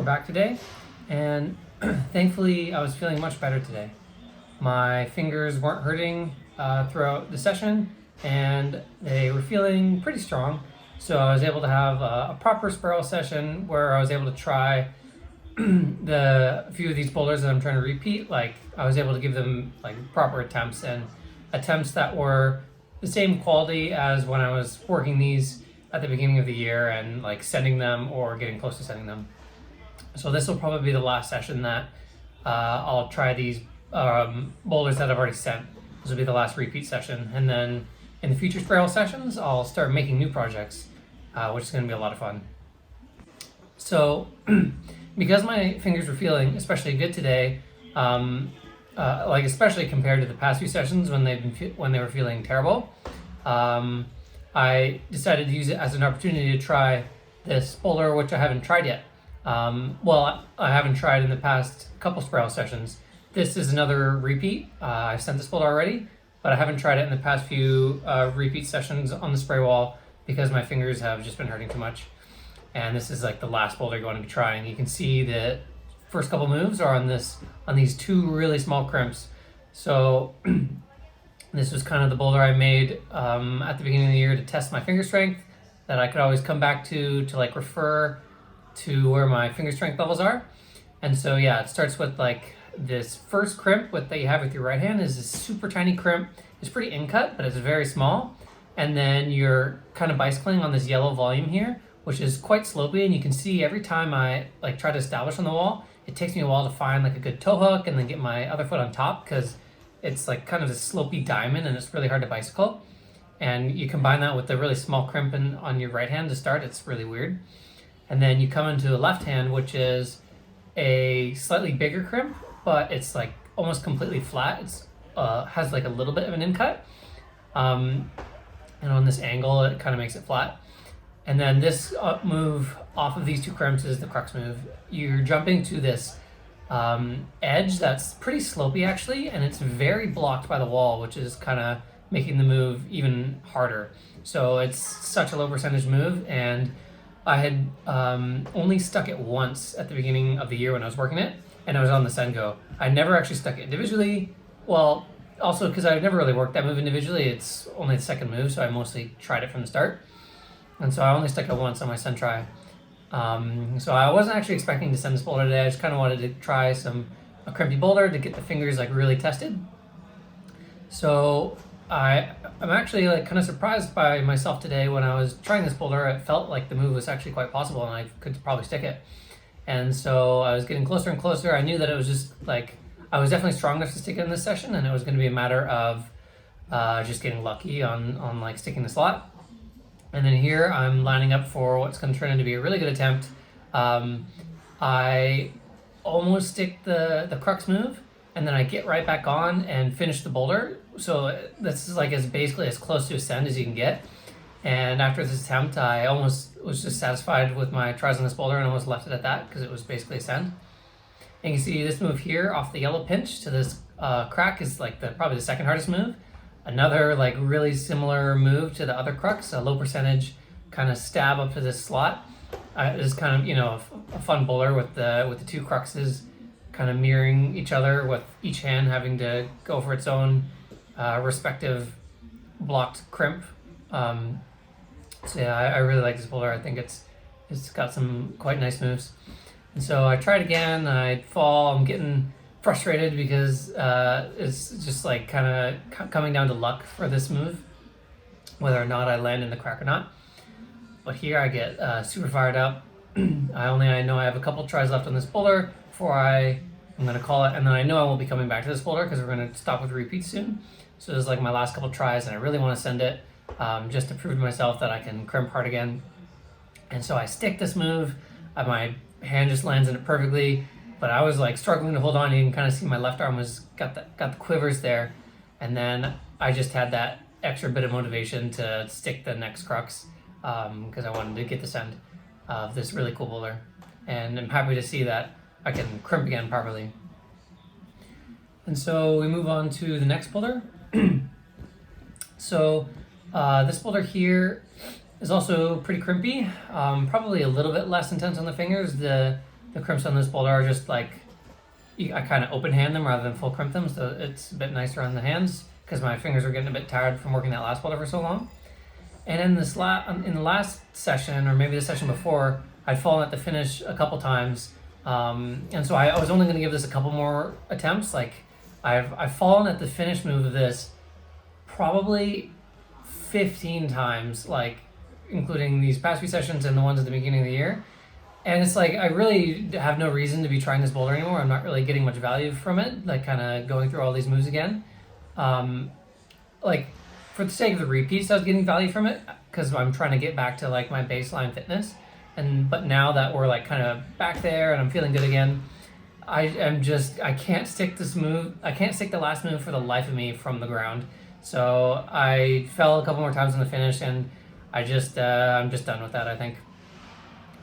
back today, and thankfully I was feeling much better today. My fingers weren't hurting throughout the session, and they were feeling pretty strong. So I was able to have a proper spiral session where I was able to try the few of these boulders that I'm trying to repeat. Like, I was able to give them like proper attempts, and attempts that were the same quality as when I was working these at the beginning of the year and like sending them or getting close to sending them. So this will probably be the last session that I'll try these boulders that I've already sent. This will be the last repeat session, and then in the future spiral sessions I'll start making new projects, which is going to be a lot of fun. So because my fingers were feeling especially good today, like especially compared to the past few sessions when they were feeling terrible, I decided to use it as an opportunity to try this boulder, which I haven't tried yet. Well, I haven't tried in the past couple spiral sessions. This is another repeat. I've sent this boulder already, but I haven't tried it in the past few repeat sessions on the spray wall because my fingers have just been hurting too much. And this is like the last boulder you're going to be trying. You can see the first couple moves are on these two really small crimps. So this was kind of the boulder I made at the beginning of the year to test my finger strength, that I could always come back to like refer to where my finger strength levels are. And so yeah, it starts with like this first crimp that you have with your right hand is this super tiny crimp. It's pretty in-cut, but it's very small. And then you're kind of bicycling on this yellow volume here, which is quite slopey, and you can see every time I like try to establish on the wall, it takes me a while to find like a good toe hook and then get my other foot on top, because it's like kind of this slopey diamond and it's really hard to bicycle. And you combine that with the really small crimp on your right hand to start, it's really weird. And then you come into the left hand, which is a slightly bigger crimp, but it's like almost completely flat. It's has like a little bit of an in-cut. And on this angle, it kind of makes it flat. And then this move off of these two crimps is the crux move. You're jumping to this edge that's pretty slopey actually, and it's very blocked by the wall, which is kind of making the move even harder. So it's such a low percentage move, and I had only stuck it once at the beginning of the year when I was working it, and I was on the Sengo. I never actually stuck it individually. Well, also because I've never really worked that move individually. It's only the second move, so I mostly tried it from the start. And so I only stuck it once on my send try. So I wasn't actually expecting to send this boulder today. I just kind of wanted to try a crimpy boulder to get the fingers like really tested. So I'm actually like kind of surprised by myself today when I was trying this boulder. It felt like the move was actually quite possible and I could probably stick it. And so I was getting closer and closer. I knew that it was just like, I was definitely strong enough to stick it in this session, and it was going to be a matter of just getting lucky on like sticking the slot. And then here I'm lining up for what's going to turn into be a really good attempt. I almost stick the crux move, and then I get right back on and finish the boulder. So this is like basically as close to a send as you can get. And after this attempt, I almost was just satisfied with my tries on this boulder and almost left it at that because it was basically a send. And you can see this move here off the yellow pinch to this crack is like probably the second hardest move. Another like really similar move to the other crux, a low percentage kind of stab up to this slot. Is kind of, you know, a fun boulder with the two cruxes kind of mirroring each other, with each hand having to go for its own respective blocked crimp. So yeah, I really like this boulder. I think it's got some quite nice moves. And so I tried again. I fall. I'm getting frustrated because it's just like kind of coming down to luck for this move, whether or not I land in the crack or not. But here I get super fired up. I know I have a couple tries left on this boulder before I'm going to call it, and then I know I won't be coming back to this boulder because we're going to stop with repeats soon. So this is like my last couple tries, and I really want to send it just to prove to myself that I can crimp hard again. And so I stick this move. My hand just lands in it perfectly, but I was like struggling to hold on. You can kind of see my left arm got the quivers there, and then I just had that extra bit of motivation to stick the next crux because I wanted to get the send of this really cool boulder, and I'm happy to see that I can crimp again properly. And so we move on to the next boulder. So this boulder here is also pretty crimpy, probably a little bit less intense on the fingers. The The crimps on this boulder are just like, I kind of open hand them rather than full crimp them, so it's a bit nicer on the hands because my fingers are getting a bit tired from working that last boulder for so long. And in in the last session, or maybe the session before, I'd fallen at the finish a couple times, and so I was only going to give this a couple more attempts. Like I've fallen at the finish move of this probably 15 times, like including these past few sessions and the ones at the beginning of the year. And it's like I really have no reason to be trying this boulder anymore. I'm not really getting much value from it, like kind of going through all these moves again. Like for the sake of the repeats, I was getting value from it because I'm trying to get back to like my baseline fitness. But now that we're like kind of back there and I'm feeling good again, I can't stick this move. I can't stick the last move for the life of me from the ground. So I fell a couple more times in the finish, and I'm just done with that, I think.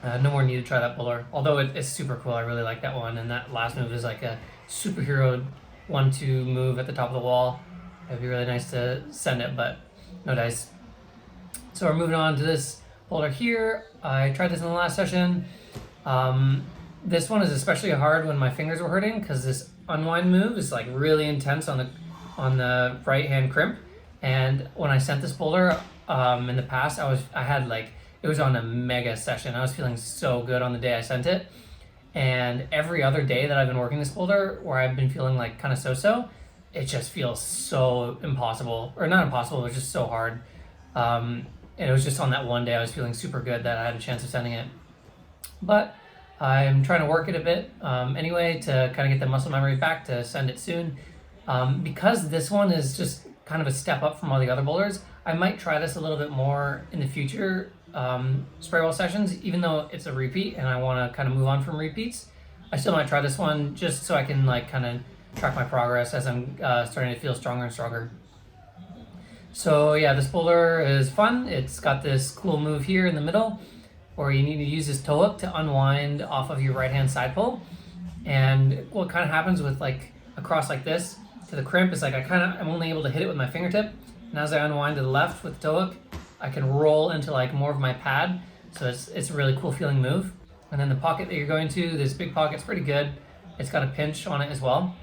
No more need to try that boulder, although it's super cool. I really like that one, and that last move is like a superhero 1-2 move at the top of the wall. It'd be really nice to send it, but no dice. So we're moving on to this boulder here. I tried this in the last session. This one is especially hard when my fingers were hurting because this unwind move is like really intense on the right hand crimp. And when I sent this boulder in the past, it was on a mega session. I was feeling so good on the day I sent it. And every other day that I've been working this boulder where I've been feeling like kind of so-so, it just feels so impossible. Or not impossible, it was just so hard. And it was just on that one day I was feeling super good that I had a chance of sending it. But I'm trying to work it a bit anyway to kind of get the muscle memory back to send it soon. Because this one is just kind of a step up from all the other boulders, I might try this a little bit more in the future spray ball sessions, even though it's a repeat and I want to kind of move on from repeats. I still might try this one just so I can like kind of track my progress as I'm starting to feel stronger and stronger. So yeah, this boulder is fun. It's got this cool move here in the middle where you need to use this toe hook to unwind off of your right hand side pull. And what kind of happens with like a cross like this to the crimp is like I'm only able to hit it with my fingertip, and as I unwind to the left with the toe hook, I can roll into like more of my pad. So it's a really cool feeling move. And then the pocket that you're going to, this big pocket's pretty good. It's got a pinch on it as well.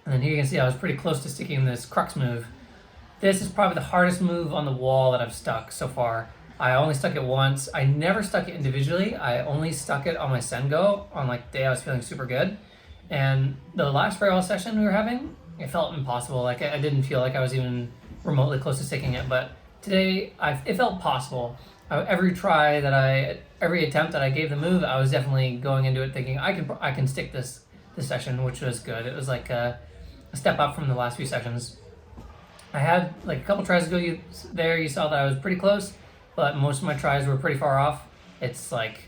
And then here you can see I was pretty close to sticking this crux move. This is probably the hardest move on the wall that I've stuck so far. I only stuck it once. I never stuck it individually. I only stuck it on my send go on like the day I was feeling super good. And the last spray ball session we were having, it felt impossible. Like I didn't feel like I was even remotely close to sticking it, but today it felt possible. Every attempt that I gave the move, I was definitely going into it thinking I can stick this session, which was good. It was like a step up from the last few sessions. I had like a couple tries ago there, you saw that I was pretty close, but most of my tries were pretty far off. It's like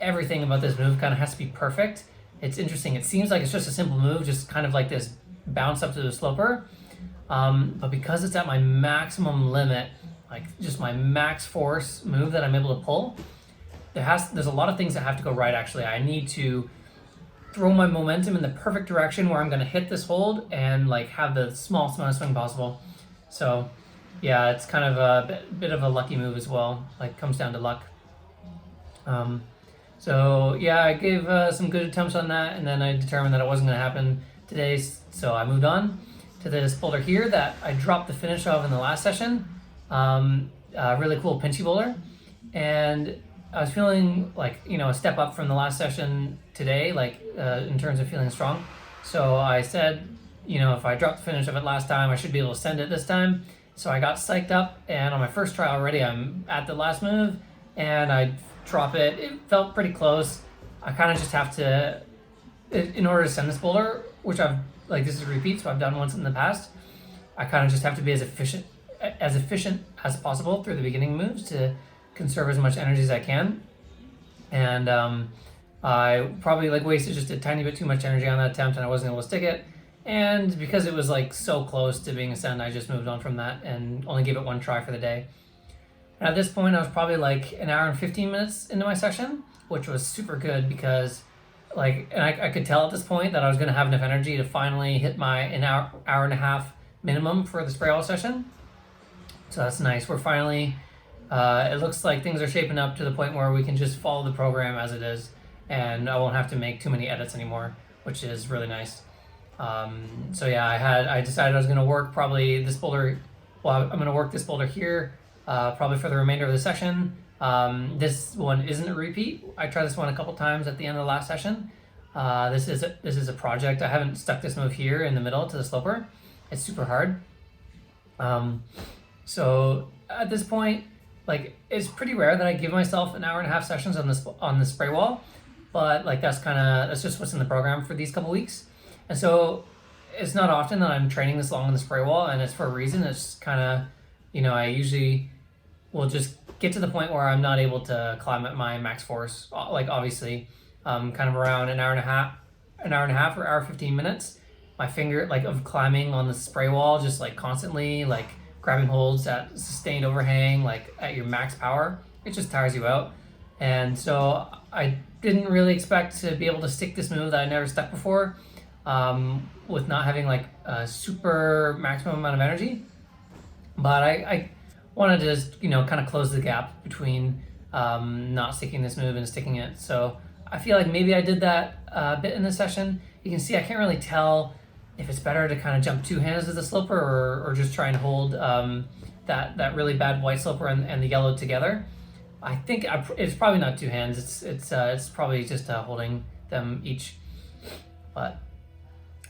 everything about this move kind of has to be perfect. It's interesting. It seems like it's just a simple move, just kind of like this bounce up to the sloper. But because it's at my maximum limit, like just my max force move that I'm able to pull, there's a lot of things that have to go right actually. I need to throw my momentum in the perfect direction where I'm going to hit this hold and like have the smallest amount of swing possible. So yeah, it's kind of a bit of a lucky move as well, like comes down to luck. So yeah, I gave some good attempts on that, and then I determined that it wasn't going to happen today, so I moved on to this boulder here that I dropped the finish of in the last session. Really cool pinchy boulder, and I was feeling like, a step up from the last session today, like in terms of feeling strong. So I said, if I dropped the finish of it last time, I should be able to send it this time. So I got psyched up, and on my first try already, I'm at the last move, and I drop it. It felt pretty close. I kind of just have to, in order to send this boulder, which this is a repeat, so I've done once in the past, I kind of just have to be as efficient as possible through the beginning moves to conserve as much energy as I can. And I probably wasted just a tiny bit too much energy on that attempt, and I wasn't able to stick it. And because it was so close to being a send, I just moved on from that and only gave it one try for the day. And at this point, I was probably an hour and 15 minutes into my session, which was super good because I could tell at this point that I was going to have enough energy to finally hit an hour and a half minimum for the spray ball session. So that's nice. We're finally, it looks like things are shaping up to the point where we can just follow the program as it is. and I won't have to make too many edits anymore, which is really nice. So yeah, I decided I was gonna work probably this boulder. Well, I'm gonna work this boulder here, probably for the remainder of the session. This one isn't a repeat. I tried this one a couple times at the end of the last session. This is a project. I haven't stuck this move here in the middle to the sloper. It's super hard. So at this point, like, it's pretty rare that I give myself an hour and a half sessions on the spray wall, but like that's just what's in the program for these couple weeks. And so it's not often that I'm training this long on the spray wall, and it's for a reason. It's kind of, I usually will just get to the point where I'm not able to climb at my max force. Like, obviously, kind of around an hour and a half or hour 15 minutes. My finger, like, of climbing on the spray wall, just like constantly, like grabbing holds at sustained overhang, like at your max power, it just tires you out. And so I didn't really expect to be able to stick this move that I never stuck before, with not having like a super maximum amount of energy. But I wanted to just, kind of close the gap between not sticking this move and sticking it. So I feel like maybe I did that a bit in this session. You can see I can't really tell if it's better to kind of jump two hands with the sloper, or just try and hold that really bad white sloper and the yellow together. I think it's probably not two hands. It's probably just holding them each. But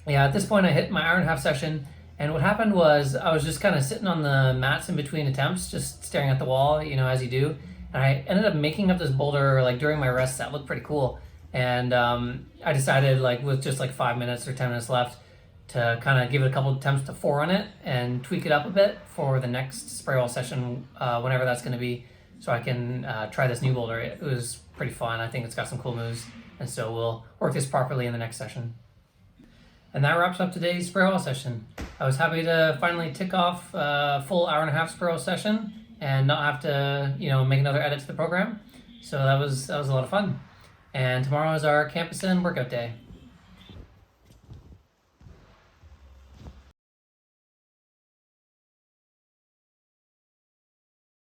yeah, at this point I hit my hour and a half session, and what happened was I was just kind of sitting on the mats in between attempts, just staring at the wall, as you do. And I ended up making up this boulder like during my rest that looked pretty cool. And I decided, like, with just like 5 minutes or 10 minutes left, to kind of give it a couple attempts to forerun it and tweak it up a bit for the next spray wall session, whenever that's going to be, so I can try this new boulder. It was pretty fun. I think it's got some cool moves, and so we'll work this properly in the next session. And that wraps up today's spray wall session. I was happy to finally tick off a full hour and a half spray wall session and not have to, make another edit to the program. So that was a lot of fun. And tomorrow is our COMPCLIMB workout day.